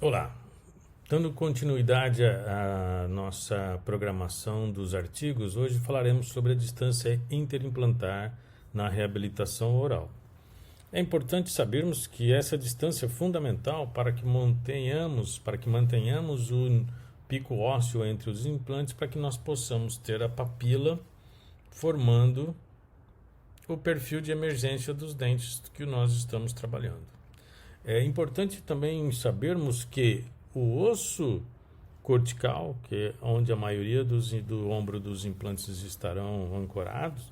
Olá, dando continuidade à nossa programação dos artigos, hoje falaremos sobre a distância interimplantar na reabilitação oral. É importante sabermos que essa distância é fundamental para que mantenhamos o pico ósseo entre os implantes, para que nós possamos ter a papila formando o perfil de emergência dos dentes que nós estamos trabalhando. É importante também sabermos que o osso cortical, que é onde a maioria do ombro dos implantes estarão ancorados,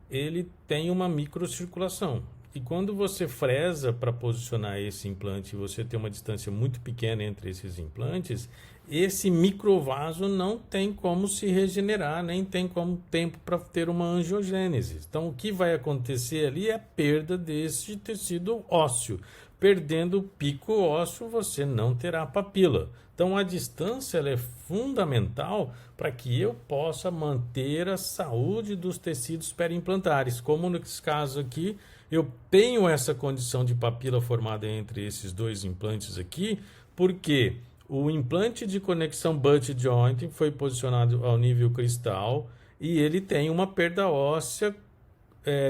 ele tem uma microcirculação. E quando você fresa para posicionar esse implante, você tem uma distância muito pequena entre esses implantes, esse microvaso não tem como se regenerar, nem tem como tempo para ter uma angiogênese. Então, o que vai acontecer ali é a perda desse tecido ósseo. Perdendo o pico ósseo, você não terá papila. Então, a distância ela é fundamental para que eu possa manter a saúde dos tecidos periimplantares. Como nesse caso aqui, eu tenho essa condição de papila formada entre esses dois implantes aqui, porque o implante de conexão butt joint foi posicionado ao nível cristal e ele tem uma perda óssea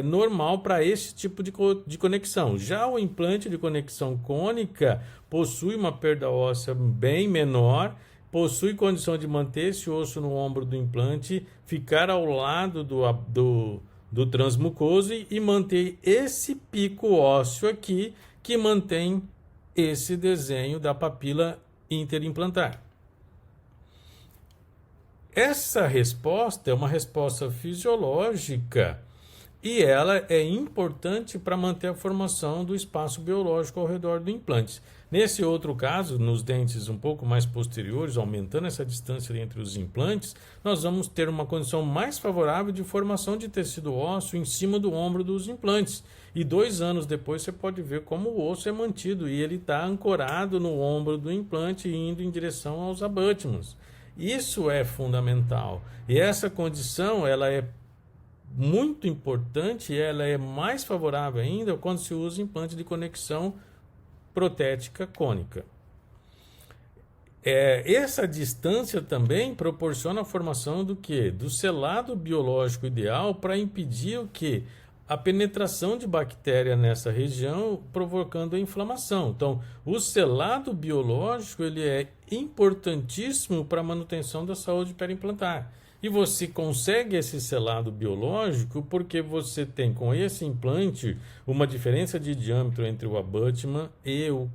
normal para esse tipo de conexão. Já o implante de conexão cônica possui uma perda óssea bem menor, possui condição de manter esse osso no ombro do implante, ficar ao lado do transmucoso e manter esse pico ósseo aqui que mantém esse desenho da papila interimplantar. Essa resposta é uma resposta fisiológica e ela é importante para manter a formação do espaço biológico ao redor do implante. Nesse outro caso, nos dentes um pouco mais posteriores, aumentando essa distância entre os implantes, nós vamos ter uma condição mais favorável de formação de tecido ósseo em cima do ombro dos implantes. E 2 anos depois você pode ver como o osso é mantido e ele está ancorado no ombro do implante indo em direção aos abutments. Isso é fundamental. E essa condição ela é muito importante, ela é mais favorável ainda quando se usa implante de conexão protética cônica. Essa distância também proporciona a formação do que? Do selado biológico ideal para impedir o que? A penetração de bactéria nessa região, provocando a inflamação. Então, o selado biológico ele é importantíssimo para a manutenção da saúde periimplantar. E você consegue esse selado biológico porque você tem com esse implante uma diferença de diâmetro entre o abutment e o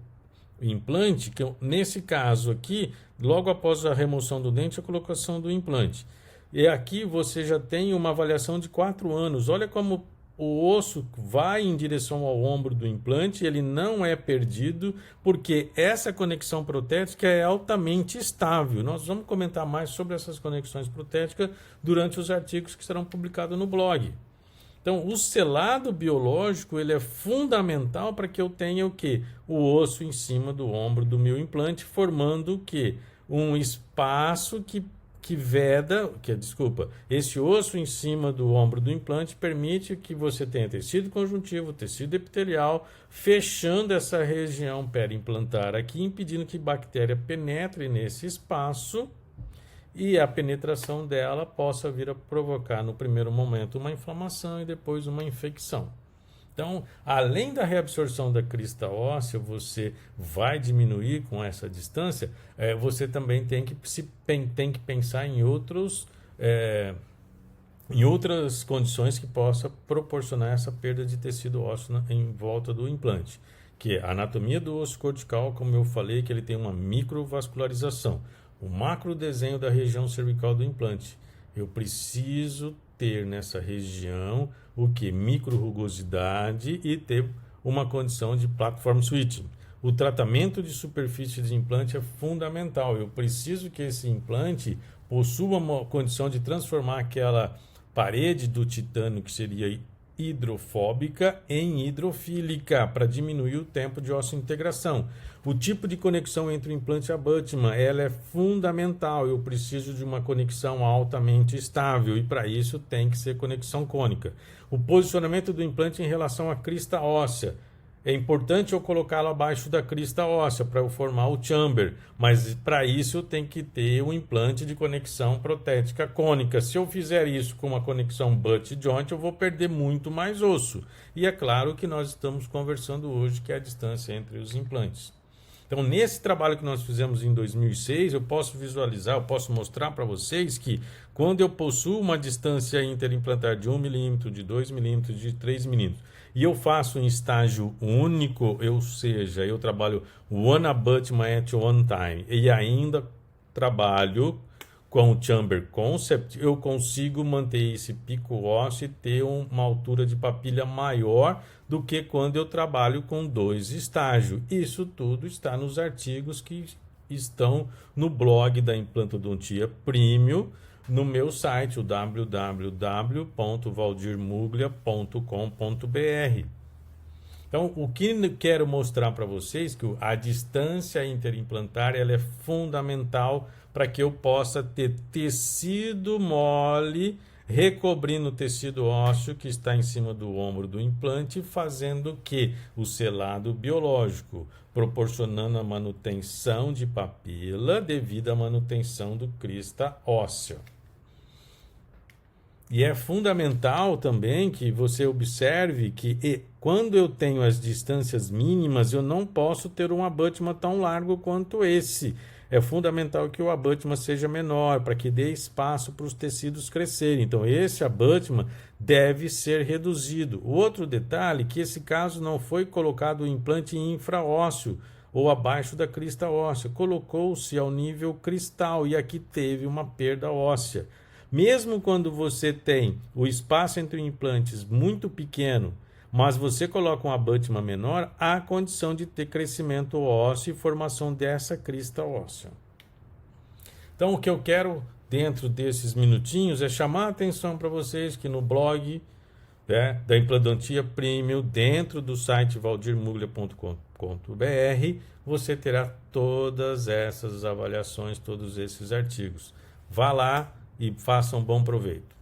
implante, que nesse caso aqui, logo após a remoção do dente, a colocação do implante. E aqui você já tem uma avaliação de 4 anos. Olha como o osso vai em direção ao ombro do implante, ele não é perdido, porque essa conexão protética é altamente estável. Nós vamos comentar mais sobre essas conexões protéticas durante os artigos que serão publicados no blog. Então, o selado biológico ele é fundamental para que eu tenha o quê? O osso em cima do ombro do meu implante, formando o quê? Um espaço esse osso em cima do ombro do implante permite que você tenha tecido conjuntivo, tecido epitelial, fechando essa região periimplantar aqui, impedindo que bactéria penetre nesse espaço e a penetração dela possa vir a provocar no primeiro momento uma inflamação e depois uma infecção. Então, além da reabsorção da crista óssea, você vai diminuir com essa distância, você também tem que pensar em outras condições que possa proporcionar essa perda de tecido ósseo em volta do implante, que é a anatomia do osso cortical, como eu falei, que ele tem uma microvascularização, o macro desenho da região cervical do implante. Eu preciso ter nessa região o que? Micro-rugosidade e ter uma condição de platform switching. O tratamento de superfície de implante é fundamental. Eu preciso que esse implante possua uma condição de transformar aquela parede do titânio, que seria hidrofóbica, em hidrofílica, para diminuir o tempo de osseointegração. O tipo de conexão entre o implante e a abutment, ela é fundamental. Eu preciso de uma conexão altamente estável e para isso tem que ser conexão cônica. O posicionamento do implante em relação à crista óssea é importante eu colocá-lo abaixo da crista óssea para eu formar o chamber, mas para isso eu tenho que ter um implante de conexão protética cônica. Se eu fizer isso com uma conexão butt joint, eu vou perder muito mais osso. E é claro que nós estamos conversando hoje que é a distância entre os implantes. Então, nesse trabalho que nós fizemos em 2006, eu posso visualizar, eu posso mostrar para vocês que quando eu possuo uma distância interimplantar de 1 milímetro, de 2 milímetros, de 3 milímetros, e eu faço em estágio único, ou seja, eu trabalho one abutment at one time, e ainda trabalho com o Chamber Concept, eu consigo manter esse pico ósseo e ter uma altura de papilha maior do que quando eu trabalho com 2 estágios. Isso tudo está nos artigos que estão no blog da Implantodontia Premium, no meu site, o www.valdirmuglia.com.br. Então, o que quero mostrar para vocês é que a distância interimplantar ela é fundamental para que eu possa ter tecido mole recobrindo o tecido ósseo que está em cima do ombro do implante, fazendo que o selado biológico, proporcionando a manutenção de papila devido à manutenção do crista ósseo. E é fundamental também que você observe que quando eu tenho as distâncias mínimas, eu não posso ter um abutment tão largo quanto esse. É fundamental que o abutment seja menor, para que dê espaço para os tecidos crescerem. Então, esse abutment deve ser reduzido. O outro detalhe é que esse caso não foi colocado o implante infraósseo ou abaixo da crista óssea. Colocou-se ao nível cristal e aqui teve uma perda óssea. Mesmo quando você tem o espaço entre implantes muito pequeno, mas você coloca um abutment menor, há condição de ter crescimento ósseo e formação dessa crista óssea. Então, o que eu quero dentro desses minutinhos é chamar a atenção para vocês que no blog da Implantodontia Premium, dentro do site valdirmuglia.com.br, você terá todas essas avaliações, todos esses artigos. Vá lá e faça um bom proveito.